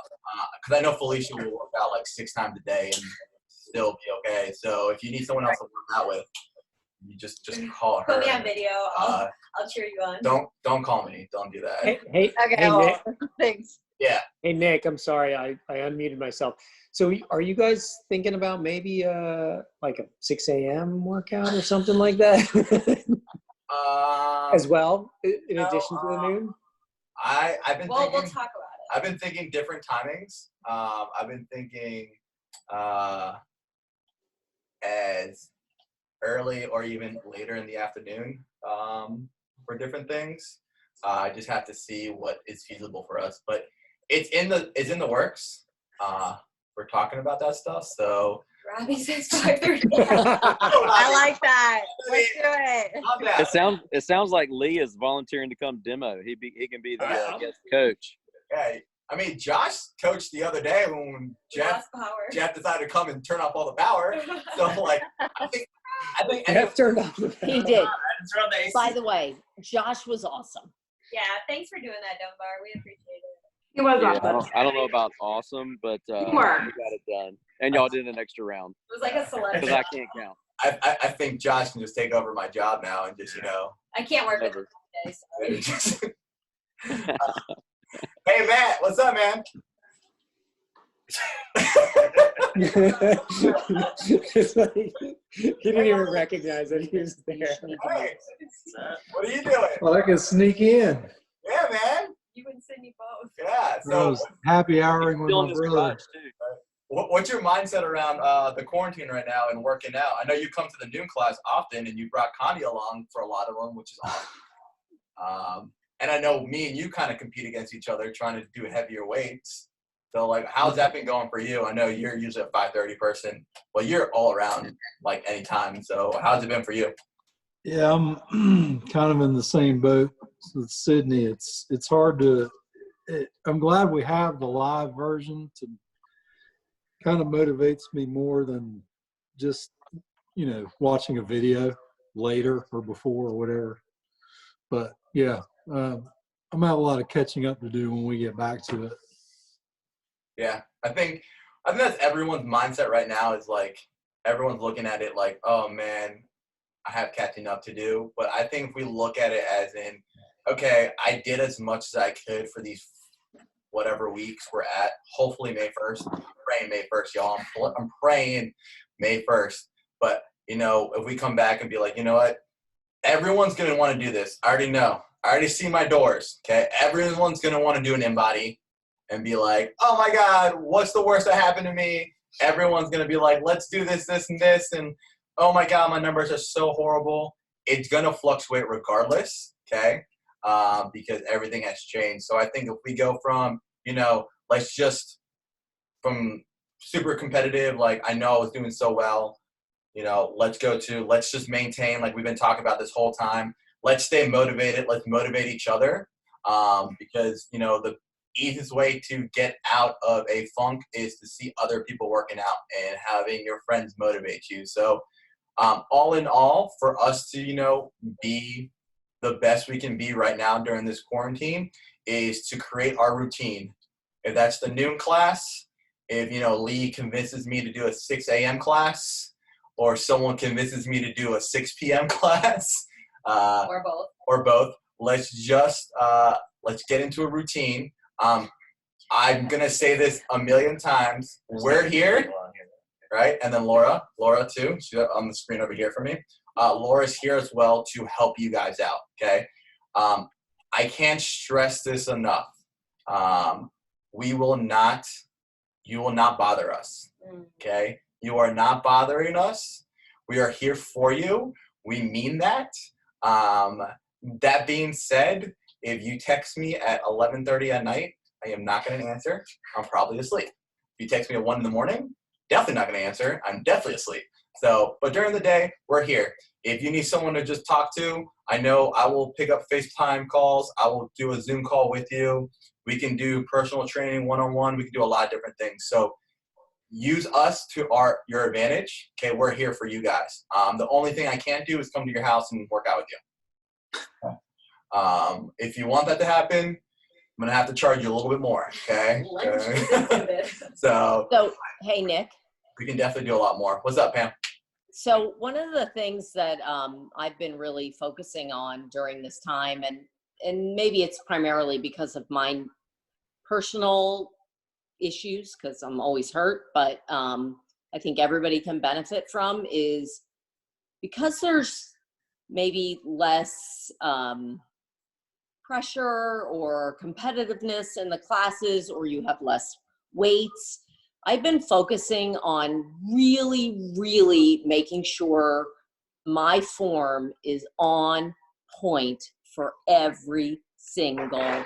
Because I know Felicia will work out like 6 times a day and still be okay. So if you need someone else to work out with, you just call her. Put me on video. I'll cheer you on. Don't call me. Don't do that. Hey, Okay, well, thanks. Yeah. Hey Nick, I'm sorry, I unmuted myself. So are you guys thinking about maybe like a 6 a.m. workout or something like that? As well, in addition to the noon? I've been We'll thinking, talk about it. I've been thinking different timings. I've been thinking as early or even later in the afternoon for different things. I just have to see what is feasible for us, but it's in the works. We're talking about that stuff, so. Robbie says 5:30. I like that. Let's do it. It sounds like Lee is volunteering to come demo. He can be the guest coach. Yeah, I mean, Josh coached the other day when Jeff decided to come and turn off all the power. So like, I think Jeff turned off the power. He did. By the way, Josh was awesome. Yeah, thanks for doing that, Dunbar. We appreciate it. It was Yeah, awesome. I don't know about awesome, but we got it done. And y'all did an extra round. It was like a celebrity. Because I can't count. I think Josh can just take over my job now and just, I can't work with him today. Hey, Matt, what's up, man? It's like, he didn't even recognize that he was there. Hey, what are you doing? Well, I can sneak in. Yeah, man. You and Sydney both. Yeah. I So, was happy houring with my brother. what's your mindset around the quarantine right now and working out? I know you come to the noon class often, and you brought Connie along for a lot of them, which is awesome. And I know me and you kind of compete against each other, trying to do heavier weights. So, like, how's that been going for you? I know you're usually a 5:30 person. Well, you're all around, like, anytime. So, how's it been for you? Yeah, I'm kind of in the same boat with Sydney. It's hard to. I'm glad we have the live version to kind of motivates me more than just watching a video later or before or whatever. But yeah, I'm gonna have a lot of catching up to do when we get back to it. Yeah, I think that's everyone's mindset right now. Is like everyone's looking at it like, oh man, I have catching up to do. But I think if we look at it as in, okay, I did as much as I could for these whatever weeks we're at. Hopefully May 1st. I'm praying May 1st, y'all. I'm praying May 1st. But if we come back and be like, you know what, everyone's gonna want to do this. I already know. I already see my doors. Okay, everyone's gonna want to do an in-body and be like, oh my God, what's the worst that happened to me? Everyone's gonna be like, let's do this, this, and this, and oh my God, my numbers are so horrible. It's gonna fluctuate regardless, okay? Because everything has changed. So I think if we go from, let's just from super competitive, like I know I was doing so well, let's go to let's just maintain like we've been talking about this whole time. Let's stay motivated. Let's motivate each other because, the easiest way to get out of a funk is to see other people working out and having your friends motivate you. So all in all, for us to, be the best we can be right now during this quarantine is to create our routine. If that's the noon class, if, Lee convinces me to do a 6 a.m. class, or someone convinces me to do a 6 p.m. class, or both, let's just let's get into a routine. I'm going to say this a million times. We're here. right? And then Laura too. She's on the screen over here for me. Laura's here as well to help you guys out, okay? I can't stress this enough. You will not bother us, okay? You are not bothering us. We are here for you. We mean that. That being said, if you text me at 11:30 at night, I am not going to answer. I'm probably asleep. If you text me at 1 in the morning, definitely not going to answer. I'm definitely asleep. So, but during the day, we're here. If you need someone to just talk to, I know I will pick up FaceTime calls. I will do a Zoom call with you. We can do personal training one-on-one. We can do a lot of different things. So use us to your advantage. Okay, we're here for you guys. The only thing I can't do is come to your house and work out with you. If you want that to happen, I'm gonna have to charge you a little bit more. Okay. So hey, Nick. We can definitely do a lot more. What's up, Pam? So one of the things that I've been really focusing on during this time, and maybe it's primarily because of my personal issues, because I'm always hurt, but I think everybody can benefit from, is because there's maybe less pressure or competitiveness in the classes, or you have less weights. I've been focusing on really making sure my form is on point for every single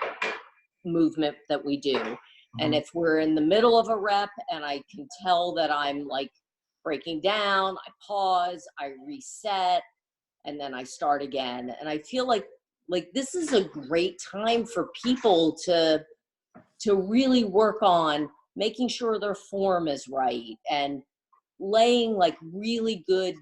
movement that we do. And if we're in the middle of a rep and I can tell that I'm like breaking down, I pause, I reset, and then I start again. And I feel like this is a great time for people to really work on making sure their form is right and laying like really good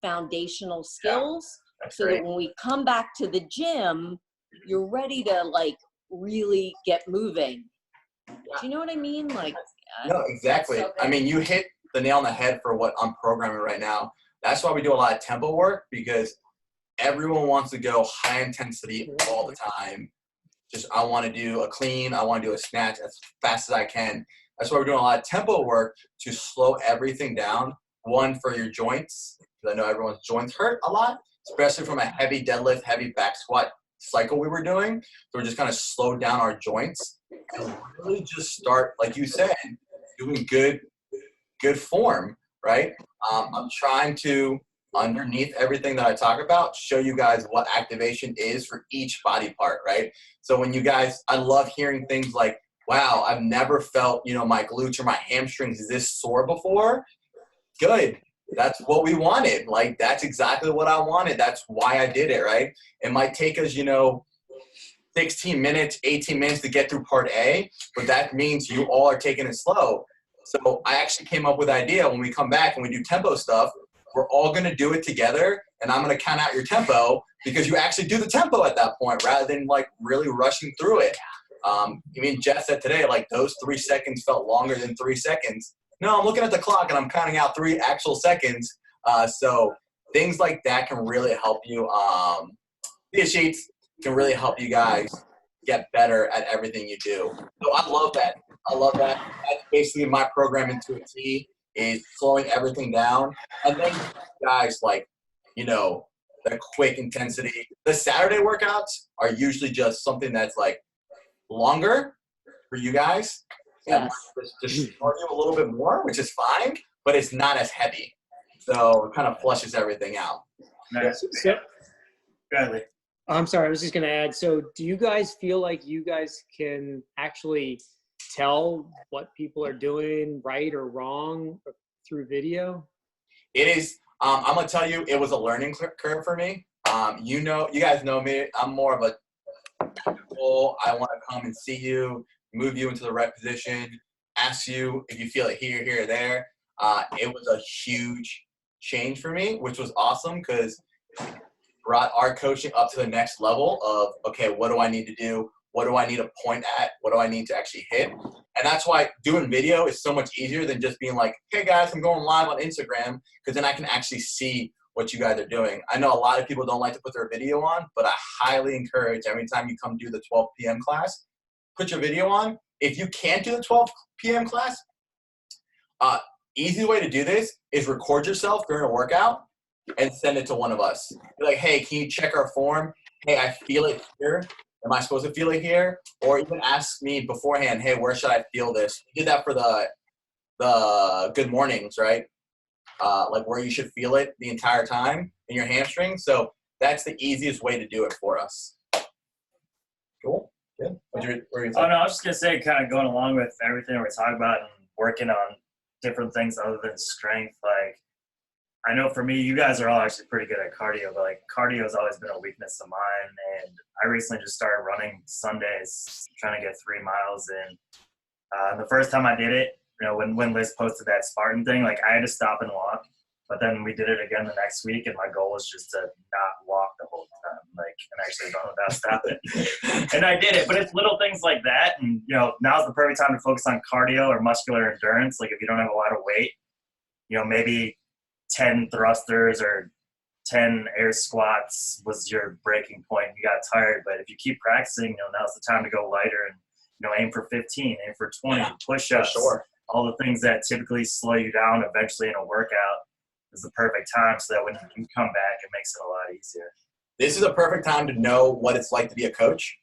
foundational skills, so that when we come back to the gym, you're ready to like really get moving. Do you know what I mean? Like, no, exactly. So I mean, you hit the nail on the head for what I'm programming right now. That's why we do a lot of tempo work, because everyone wants to go high intensity all the time. Just, I want to do a clean, I want to do a snatch as fast as I can. That's why we're doing a lot of tempo work to slow everything down. One, for your joints, because I know everyone's joints hurt a lot, especially from a heavy deadlift, heavy back squat cycle we were doing. So we're just kind of slowed down our joints and really just start, like you said, doing good form, right? I'm trying to, underneath everything that I talk about, show you guys what activation is for each body part, right? So when you guys, I love hearing things like, wow, I've never felt, my glutes or my hamstrings this sore before. Good. That's what we wanted. Like, that's exactly what I wanted. That's why I did it, right? It might take us, 16 minutes, 18 minutes to get through part A, but that means you all are taking it slow. So I actually came up with the idea, when we come back and we do tempo stuff, we're all going to do it together, and I'm going to count out your tempo, because you actually do the tempo at that point rather than like really rushing through it. Jeff said today, like, those 3 seconds felt longer than 3 seconds. No, I'm looking at the clock and I'm counting out 3 actual seconds. So things like that can really help you. These sheets can really help you guys get better at everything you do. So I love that. That's basically my program into a T, is slowing everything down. And then guys, like, the quick intensity. The Saturday workouts are usually just something that's like longer for you guys. Yes. Just start you a little bit more, which is fine, but it's not as heavy. So it kind of flushes everything out. Nice. So, Go ahead, Lee. I'm sorry, I was just going to add, so do you guys feel like you guys can actually tell what people are doing right or wrong through video? It is, I'm going to tell you, it was a learning curve for me. You guys know me. I'm more of a technical, I want to come and see you, move you into the right position, ask you if you feel it here, here, or there. It was a huge change for me, which was awesome, because brought our coaching up to the next level of, okay, what do I need to do? What do I need to point at? What do I need to actually hit? And that's why doing video is so much easier than just being like, hey guys, I'm going live on Instagram, because then I can actually see what you guys are doing. I know a lot of people don't like to put their video on, but I highly encourage, every time you come do the 12 p.m. class, put your video on. If you can't do the 12 p.m. class, easy way to do this is record yourself during a workout and send it to one of us. Be like, hey, can you check our form? Hey, I feel it here. Am I supposed to feel it here? Or even ask me beforehand, hey, where should I feel this? We did that for the good mornings, right? Like where you should feel it the entire time in your hamstring. So that's the easiest way to do it for us. Cool. Good. What were you Oh, no, I was just going to say, kind of going along with everything we're talking about and working on different things other than strength. Like, I know for me, you guys are all actually pretty good at cardio, but like cardio has always been a weakness of mine. And I recently just started running Sundays, trying to get 3 miles in. The first time I did it, you know, when Liz posted that Spartan thing, like I had to stop and walk. But then we did it again the next week, and my goal was just to not walk the whole time, like, and actually run without stopping. And I did it, but it's little things like that. And, you know, now's the perfect time to focus on cardio or muscular endurance. Like if you don't have a lot of weight, you know, maybe 10 thrusters or 10 air squats was your breaking point. You got tired, but if you keep practicing, you know, now's the time to go lighter and, you know, aim for 15, aim for 20, push-ups, sure. All the things that typically slow you down eventually in a workout is the perfect time so that when you do come back, it makes it a lot easier. This is a perfect time to know what it's like to be a coach,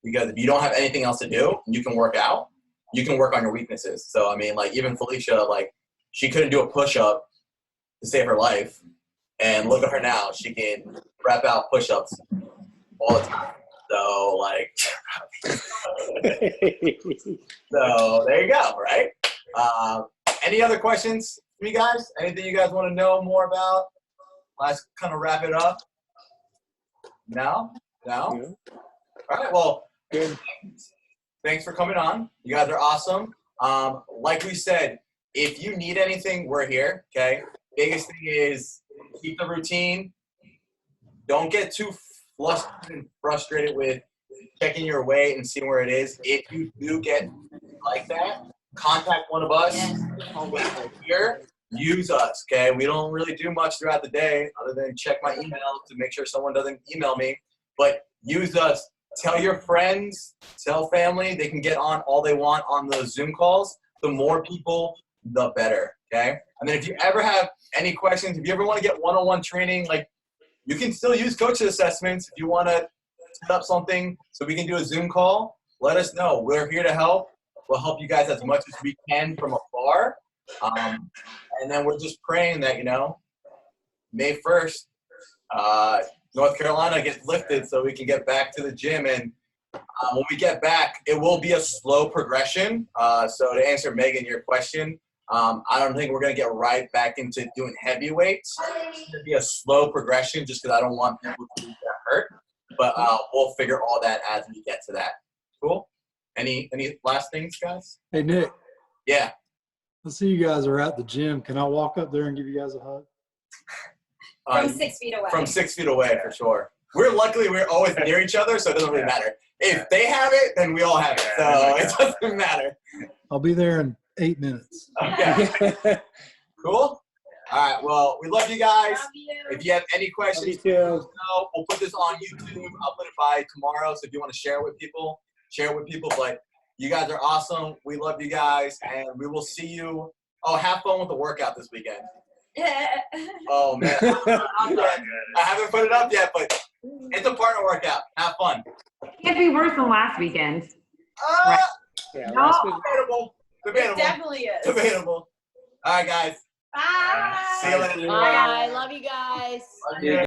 because if you don't have anything else to do, you can work out, you can work on your weaknesses. So, I mean, like even Felicia, like she couldn't do a push-up to save her life, and look at her now. She can rep out push-ups all the time. So, like, so there you go, right? Any other questions for you guys? Anything you guys want to know more about? Let's kind of wrap it up. No? All right, well, thanks for coming on. You guys are awesome. Like we said, if you need anything, we're here, okay? Biggest thing is keep the routine. Don't get too flustered and frustrated with checking your weight and seeing where it is. If you do get like that, contact one of us. We're here. Use us, okay? We don't really do much throughout the day other than check my email to make sure someone doesn't email me. But use us. Tell your friends, tell family. They can get on all they want on those Zoom calls. The more people, the better, okay? And then if you ever have any questions, if you ever want to get one-on-one training, like you can still use coaches assessments. If you want to set up something so we can do a Zoom call, let us know. We're here to help. We'll help you guys as much as we can from afar. And then we're just praying that, you know, May 1st, North Carolina gets lifted so we can get back to the gym. And when we get back, it will be a slow progression. So to answer, Megan, your question, I don't think we're going to get right back into doing heavy weights. It's going to be a slow progression just because I don't want people to get hurt. But we'll figure all that as we get to that. Cool? Any last things, guys? Hey, Nick. Yeah. Let's see, you guys are at the gym. Can I walk up there and give you guys a hug? From 6 feet away. From 6 feet away, for sure. We're always near each other, so it doesn't really matter. If they have it, then we all have it. So it doesn't matter. I'll be there in 8 minutes. Okay. Cool? All right. Well, we love you guys. Love you. If you have any questions, let us know. We'll put this on YouTube. I'll put it by tomorrow. So if you want to share it with people, share it with people. But you guys are awesome. We love you guys. And we will see you. Oh, have fun with the workout this weekend. Oh, man. I haven't put it up yet, but it's a partner workout. Have fun. Can't be worse than last weekend. Yeah, No. last week. Debatable. It definitely is. Debatable. All right, guys. Bye. See you later. Bye. Love you guys. Love you.